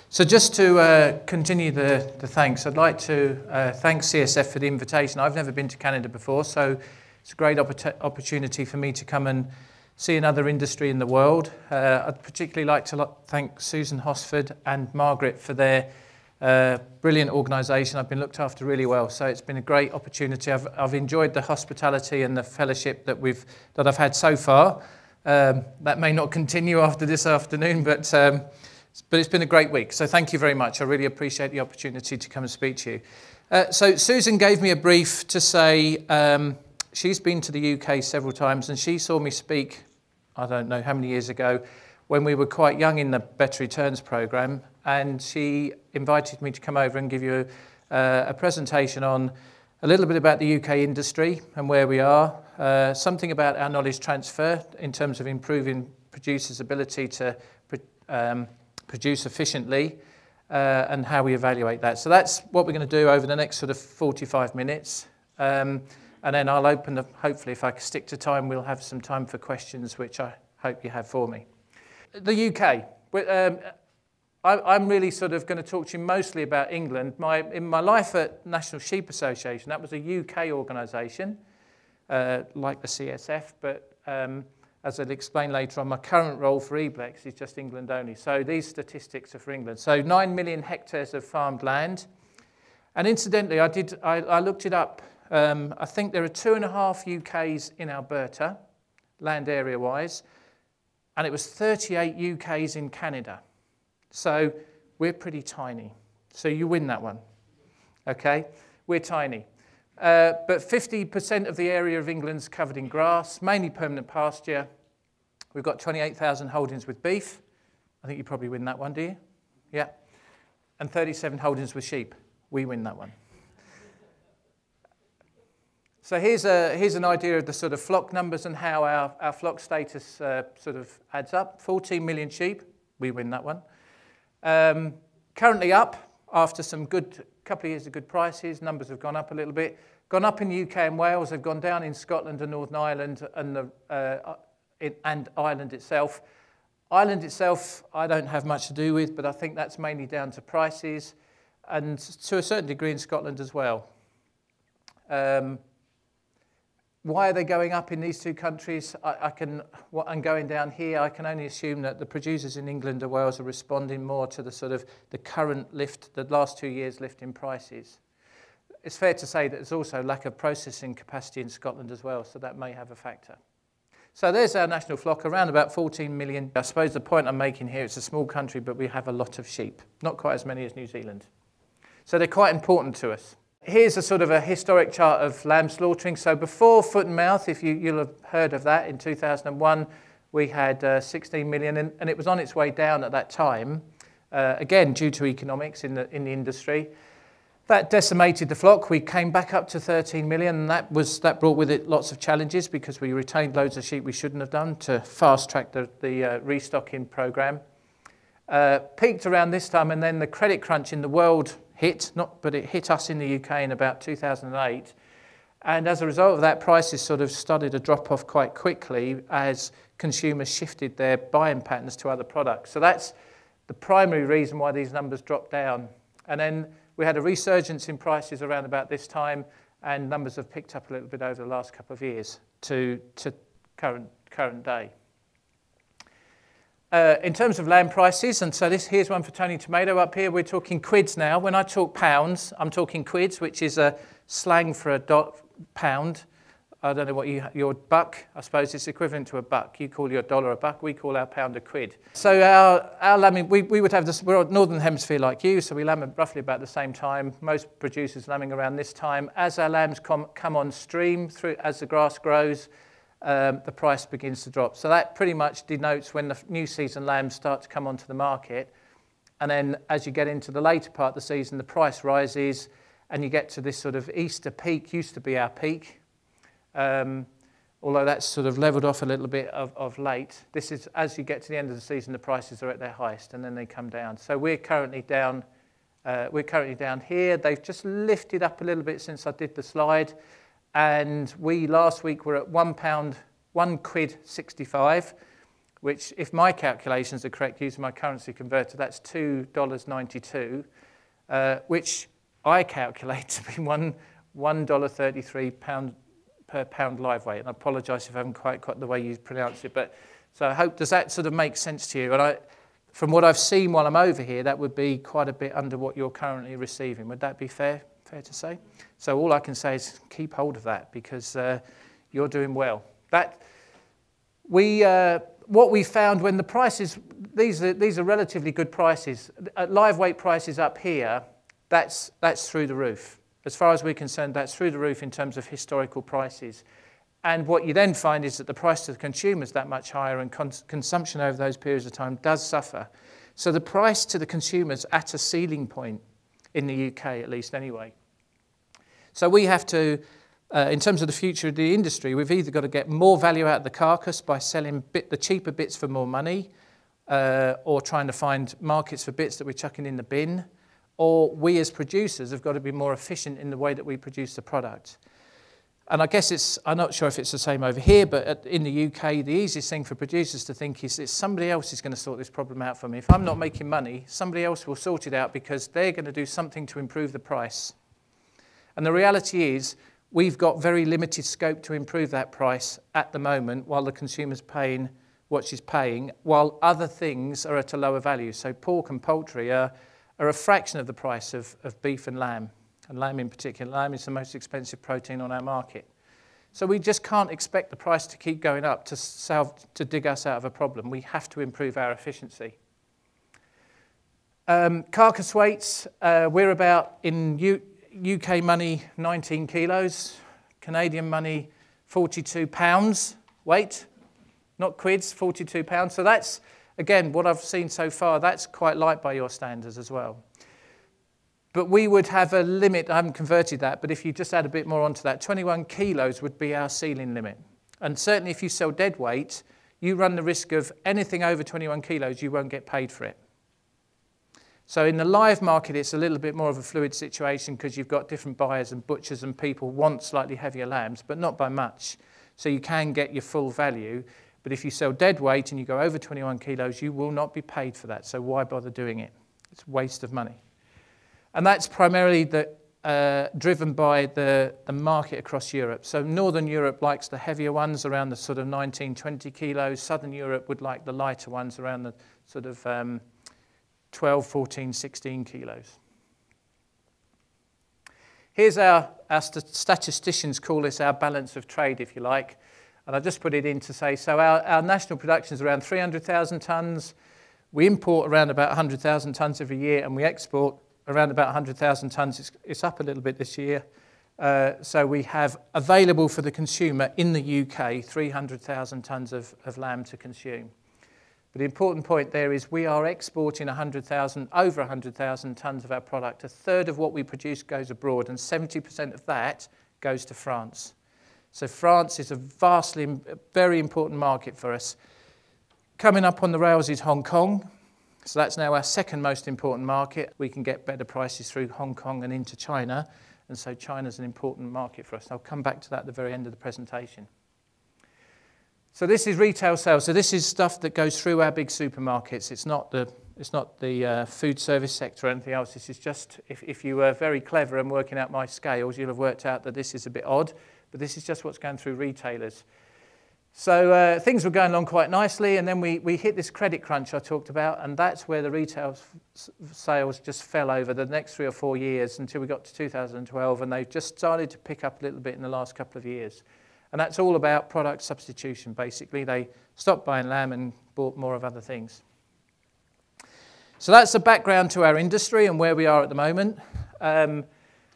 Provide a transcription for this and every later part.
So just to continue the thanks, I'd like to thank CSF for the invitation. I've never been to Canada before, so it's a great opportunity for me to come and see another industry in the world. I'd particularly like to thank Susan Hosford and Margaret for their brilliant organisation. I've been looked after really well, so it's been a great opportunity. I've enjoyed the hospitality and the fellowship that I've had so far. That may not continue after this afternoon, but it's been a great week. So thank you very much. I really appreciate the opportunity to come and speak to you. So Susan gave me a brief to say she's been to the UK several times, and she saw me speak, I don't know how many years ago, when we were quite young in the Better Returns programme, and she invited me to come over and give you a presentation on a little bit about the UK industry and where we are, something about our knowledge transfer in terms of improving producers' ability to produce efficiently, and how we evaluate that. So that's what we're going to do over the next sort of 45 minutes. And then I'll open up, hopefully if I can stick to time, we'll have some time for questions, which I hope you have for me. The UK. I'm really sort of going to talk to you mostly about England. In my life at National Sheep Association, that was a UK organisation, like the CSF, but as I'll explain later on, my current role for EBLEX is just England only. So these statistics are for England. So 9 million hectares of farmed land. And incidentally, I looked it up. I think there are 2.5 UKs in Alberta, land area-wise, and it was 38 UKs in Canada. So we're pretty tiny. So you win that one, okay? We're tiny. But 50% of the area of England's covered in grass, mainly permanent pasture. We've got 28,000 holdings with beef. I think you probably win that one, do you? Yeah. And 37 holdings with sheep. We win that one. So here's an idea of the sort of flock numbers and how our flock status sort of adds up. 14 million sheep. We win that one. Currently up after some couple of years of good prices. Numbers have gone up a little bit. Gone up in the UK and Wales. They've gone down in Scotland and Northern Ireland and Ireland itself. Ireland itself, I don't have much to do with, but I think that's mainly down to prices, and to a certain degree in Scotland as well. Why are they going up in these two countries? And going down here, I can only assume that the producers in England and Wales are responding more to the sort of the current lift, the last 2 years lift in prices. It's fair to say that there's also lack of processing capacity in Scotland as well, so that may have a factor. So there's our national flock, around about 14 million. I suppose the point I'm making here, it's a small country, but we have a lot of sheep, not quite as many as New Zealand. So they're quite important to us. Here's a sort of a historic chart of lamb slaughtering. So before foot and mouth, if you'll have heard of that, in 2001, we had 16 million, and it was on its way down at that time, again, due to economics in the industry. That decimated the flock. We came back up to 13 million, and that brought with it lots of challenges because we retained loads of sheep we shouldn't have done to fast-track the restocking program. Peaked around this time, and then the credit crunch in the world hit, but it hit us in the UK in about 2008. And as a result of that, prices sort of started to drop off quite quickly as consumers shifted their buying patterns to other products. So that's the primary reason why these numbers dropped down. And then we had a resurgence in prices around about this time, and numbers have picked up a little bit over the last couple of years to current day. In terms of lamb prices, and so here's one for Tony Tomato up here. We're talking quids now. When I talk pounds, I'm talking quids, which is a slang for a pound. I don't know what your buck, I suppose it's equivalent to a buck. You call your dollar a buck, we call our pound a quid. So our lambing, we would have this, we're Northern Hemisphere like you, so we lamb at roughly about the same time. Most producers lambing around this time. As our lambs come on stream, as the grass grows, the price begins to drop. So that pretty much denotes when the new season lambs start to come onto the market. And then as you get into the later part of the season, the price rises, and you get to this sort of Easter peak, used to be our peak. Although that's sort of leveled off a little bit of late. This is, as you get to the end of the season, the prices are at their highest, and then they come down. So we're currently down here. They've just lifted up a little bit since I did the slide. And we last week were at £1 £1.65. which, if my calculations are correct using my currency converter, that's $2.92, which I calculate to be $1.33 per pound live weight. And I apologise if I haven't quite got the way you pronounce it. But so I hope, does that sort of make sense to you? And from what I've seen while I'm over here, that would be quite a bit under what you're currently receiving. Would that be fair to say? So all I can say is keep hold of that, because you're doing well. What we found when the prices, these are relatively good prices. At live weight prices up here, that's through the roof. As far as we're concerned, that's through the roof in terms of historical prices. And what you then find is that the price to the consumer is that much higher, and consumption over those periods of time does suffer. So the price to the consumer's at a ceiling point in the UK, at least anyway. So we have to, in terms of the future of the industry, we've either got to get more value out of the carcass by selling the cheaper bits for more money, or trying to find markets for bits that we're chucking in the bin, or we as producers have got to be more efficient in the way that we produce the product. And I guess I'm not sure if it's the same over here, but in the UK, the easiest thing for producers to think is that somebody else is going to sort this problem out for me. If I'm not making money, somebody else will sort it out because they're going to do something to improve the price. And the reality is we've got very limited scope to improve that price at the moment while the consumer's paying what she's paying, while other things are at a lower value. So pork and poultry are a fraction of the price of beef and lamb in particular. Lamb is the most expensive protein on our market. So we just can't expect the price to keep going up to dig us out of a problem. We have to improve our efficiency. Carcass weights, we're about, in UK money, 19 kilos. Canadian money, 42 pounds weight. Not quids, 42 pounds. So that's, again, what I've seen so far, that's quite light by your standards as well. But we would have a limit. I haven't converted that, but if you just add a bit more onto that, 21 kilos would be our ceiling limit. And certainly if you sell dead weight, you run the risk of anything over 21 kilos, you won't get paid for it. So in the live market, it's a little bit more of a fluid situation because you've got different buyers and butchers and people want slightly heavier lambs, but not by much. So you can get your full value. But if you sell dead weight and you go over 21 kilos, you will not be paid for that. So why bother doing it? It's a waste of money. And that's primarily driven by the market across Europe. So Northern Europe likes the heavier ones around the sort of 19, 20 kilos. Southern Europe would like the lighter ones around the sort of 12, 14, 16 kilos. Here's our statisticians call this our balance of trade, if you like. And I just put it in to say, so our national production is around 300,000 tonnes. We import around about 100,000 tonnes every year, and we export around about 100,000 tonnes. It's up a little bit this year. So we have available for the consumer in the UK 300,000 tonnes of lamb to consume. But the important point there is we are exporting over 100,000 tonnes of our product. A third of what we produce goes abroad, and 70% of that goes to France. So France is a very important market for us. Coming up on the rails is Hong Kong. So that's now our second most important market. We can get better prices through Hong Kong and into China. And so China's an important market for us. I'll come back to that at the very end of the presentation. So this is retail sales. So this is stuff that goes through our big supermarkets. It's not the food service sector or anything else. This is just, if you were very clever and working out my scales, you'll have worked out that this is a bit odd. But this is just what's going through retailers. So things were going along quite nicely, and then we hit this credit crunch I talked about, and that's where the retail sales just fell over the next 3 or 4 years until we got to 2012, and they've just started to pick up a little bit in the last couple of years. And that's all about product substitution, basically. They stopped buying lamb and bought more of other things. So that's the background to our industry and where we are at the moment. I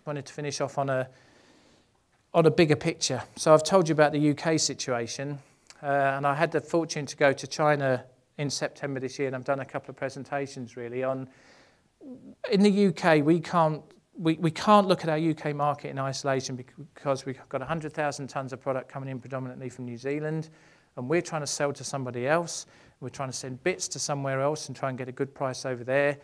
wanted to finish off on a bigger picture. So I've told you about the UK situation, and I had the fortune to go to China in September this year, and I've done a couple of presentations really on. In the UK, we can't look at our UK market in isolation because we've got 100,000 tonnes of product coming in predominantly from New Zealand, and we're trying to sell to somebody else. We're trying to send bits to somewhere else and try and get a good price over there.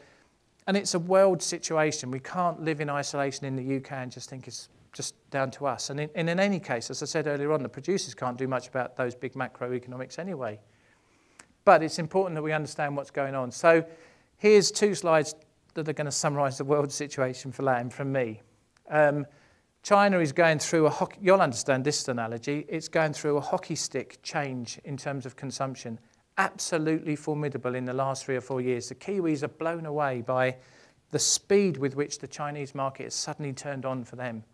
And it's a world situation. We can't live in isolation in the UK and just think it's just down to us. And in any case, as I said earlier on, the producers can't do much about those big macroeconomics anyway. But it's important that we understand what's going on. So here's 2 slides that are going to summarise the world situation for lamb from me. China is going through a hockey, you'll understand this analogy, it's going through a hockey stick change in terms of consumption. Absolutely formidable in the last 3 or 4 years. The Kiwis are blown away by the speed with which the Chinese market has suddenly turned on for them.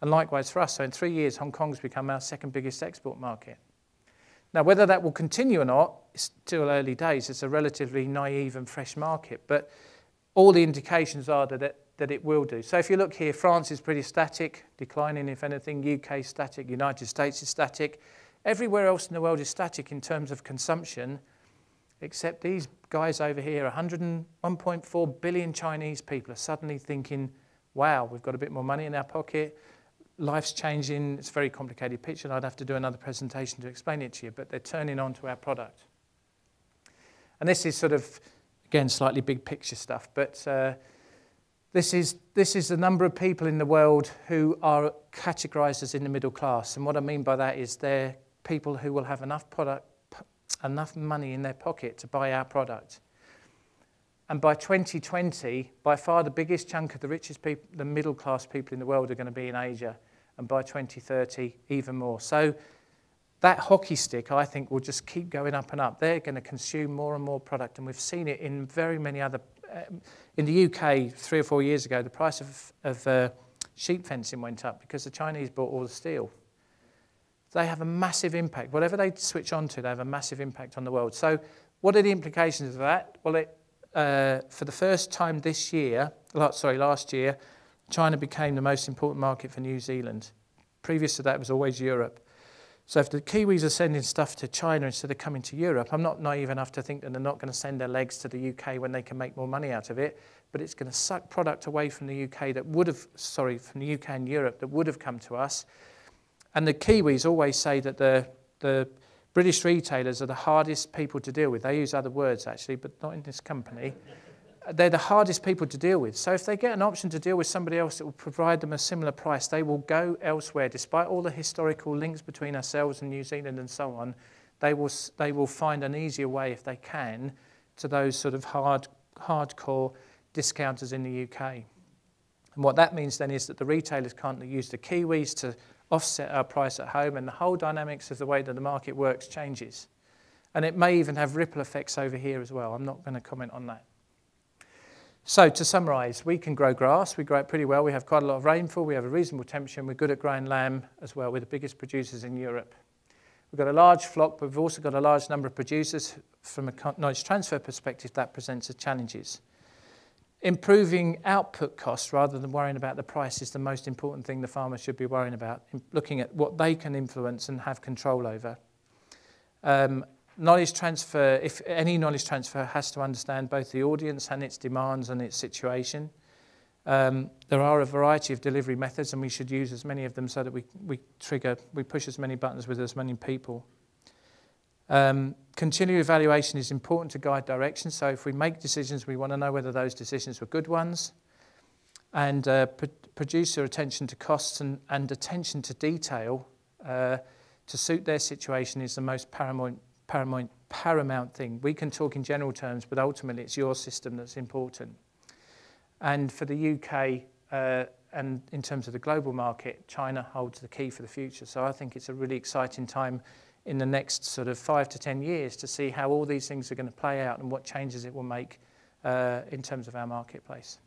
And likewise for us. So in 3 years, Hong Kong's become our 2nd biggest export market. Now, whether that will continue or not, it's still early days. It's a relatively naive and fresh market. But all the indications are that it will do. So if you look here, France is pretty static, declining if anything. UK static, United States is static. Everywhere else in the world is static in terms of consumption, except these guys over here, 101.4 billion Chinese people are suddenly thinking, wow, we've got a bit more money in our pocket, life's changing, it's a very complicated picture, and I'd have to do another presentation to explain it to you, but they're turning on to our product. And this is sort of, again, slightly big picture stuff, but this is the number of people in the world who are categorised as in the middle class. And what I mean by that is they're people who will have enough money in their pocket to buy our product. And by 2020, by far the biggest chunk of the richest people, the middle class people in the world are going to be in Asia. And by 2030, even more. So that hockey stick, I think, will just keep going up and up. They're going to consume more and more product. And we've seen it in very many other... in the UK, 3 or 4 years ago, the price of sheep fencing went up because the Chinese bought all the steel. They have a massive impact. Whatever they switch on to, they have a massive impact on the world. So what are the implications of that? Well, for the first time last year, China became the most important market for New Zealand. Previous to that, it was always Europe. So if the Kiwis are sending stuff to China instead of coming to Europe, I'm not naive enough to think that they're not going to send their legs to the UK when they can make more money out of it, but it's going to suck product away from the UK from the UK and Europe that would have come to us. And the Kiwis always say that the British retailers are the hardest people to deal with. They use other words, actually, but not in this company. They're the hardest people to deal with. So if they get an option to deal with somebody else that will provide them a similar price, they will go elsewhere. Despite all the historical links between ourselves and New Zealand and so on, they will find an easier way, if they can, to those sort of hardcore discounters in the UK. And what that means then is that the retailers can't use the Kiwis to offset our price at home, and the whole dynamics of the way that the market works changes. And it may even have ripple effects over here as well. I'm not going to comment on that. So to summarise, we can grow grass. We grow it pretty well. We have quite a lot of rainfall. We have a reasonable temperature, and we're good at growing lamb as well. We're the biggest producers in Europe. We've got a large flock, but we've also got a large number of producers. From a knowledge transfer perspective, that presents us challenges. Improving output costs rather than worrying about the price is the most important thing the farmer should be worrying about, looking at what they can influence and have control over. Knowledge transfer, if any knowledge transfer, has to understand both the audience and its demands and its situation. There are a variety of delivery methods, and we should use as many of them so that we push as many buttons with as many people. Continual evaluation is important to guide direction. So if we make decisions, we want to know whether those decisions were good ones. And producer attention to costs and attention to detail to suit their situation is the most paramount thing. We can talk in general terms, but ultimately it's your system that's important. And for the UK, and in terms of the global market, China holds the key for the future. So I think it's a really exciting time in the next sort of 5 to 10 years to see how all these things are going to play out and what changes it will make in terms of our marketplace.